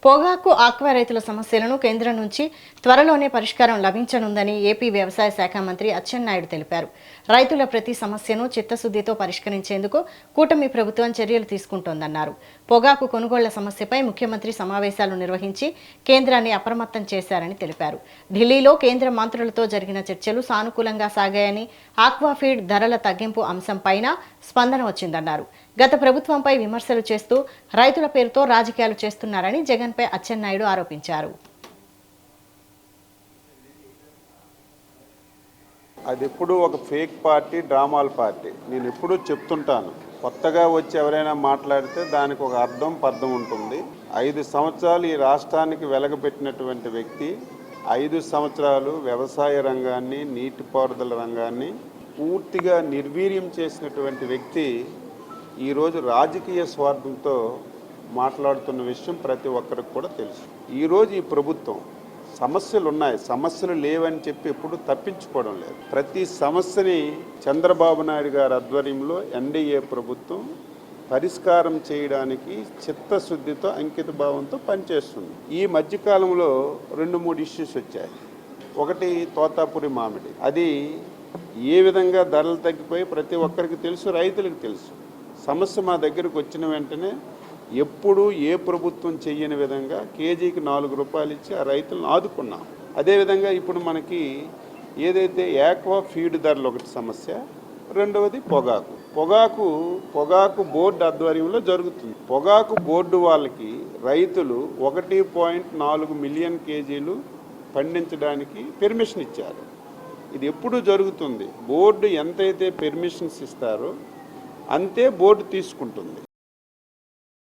పొగాకు ఆక్వా రైతుల సమస్యలను కేంద్రం నుంచి త్వరలోనే పరిష్కారం లభించనుందని ఏపీ వ్యవసాయ శాఖ మంత్రి అచ్చెన్నాయుడు తెలిపారు. రైతుల ప్రతి సమస్యను చిత్తశుద్ధితో పరిష్కరించేందుకు కూటమి ప్రభుత్వం చర్యలు తీసుకుంటోందన్నారు. పొగాకు కొనుగోళ్ల సమస్యపై ముఖ్యమంత్రి సమావేశాలు నిర్వహించి కేంద్రాన్ని అప్రమత్తం చేశారని తెలిపారు. ఢిల్లీలో కేంద్ర మంత్రులతో జరిగిన చర్చలు సానుకూలంగా సాగాయని, ఆక్వా ఫీడ్ ధరల తగ్గింపు అంశంపైన స్పందన వచ్చిందన్నారు. గత ప్రభుత్వంపై విమర్శలు చేస్తూ రైతుల పేరుతో రాజకీయాలు చేస్తున్నారని జగన్పై అచ్చెన్నాయుడు ఆరోపించారు. అది ఎప్పుడు ఒక ఫేక్ పార్టీ, డ్రామాల పార్టీ. నేను ఎప్పుడూ చెప్తుంటాను, కొత్తగా వచ్చి ఎవరైనా మాట్లాడితే దానికి ఒక అర్థం పర్థం ఉంటుంది. 5 సంవత్సరాలు ఈ రాష్ట్రానికి వెలగబెట్టినటువంటి వ్యక్తి, 5 సంవత్సరాలు వ్యవసాయ రంగాన్ని, నీటిపారుదల రంగాన్ని పూర్తిగా నిర్వీర్యం చేసినటువంటి వ్యక్తి ఈరోజు రాజకీయ స్వార్థంతో మాట్లాడుతున్న విషయం ప్రతి ఒక్కరికి కూడా తెలుసు. ఈరోజు ఈ ప్రభుత్వం సమస్యలు ఉన్నాయి, సమస్యలు లేవని చెప్పి ఎప్పుడు తప్పించుకోవడం లేదు. ప్రతి సమస్యని చంద్రబాబు నాయుడు గారి ఆధ్వర్యంలో ఎన్డీఏ ప్రభుత్వం పరిష్కారం చేయడానికి చిత్తశుద్ధితో, అంకిత భావంతో పనిచేస్తుంది. ఈ మధ్యకాలంలో 2-3 ఇష్యూస్ వచ్చాయి. ఒకటి తోతాపురి మామిడి. అది ఏ విధంగా ధరలు తగ్గిపోయి ప్రతి ఒక్కరికి తెలుసు, రైతులకు తెలుసు. సమస్య మా దగ్గరకు వచ్చిన వెంటనే ఎప్పుడు ఏ ప్రభుత్వం చెయ్యని విధంగా కేజీకి 4 రూపాయలు ఇచ్చి ఆ రైతులను ఆదుకున్నాం. అదేవిధంగా ఇప్పుడు మనకి ఏదైతే ఆక్వా ఫీడ్ ధరలు ఒకటి సమస్య, రెండవది పొగాకు బోర్డు ఆధ్వర్యంలో జరుగుతుంది. పొగాకు బోర్డు వాళ్ళకి రైతులు 1.4 మిలియన్ కేజీలు పండించడానికి పెర్మిషన్ ఇచ్చారు. ఇది ఎప్పుడు జరుగుతుంది. బోర్డు ఎంతైతే పెర్మిషన్స్ ఇస్తారో అంతే బోర్డు తీసుకుంటుంది.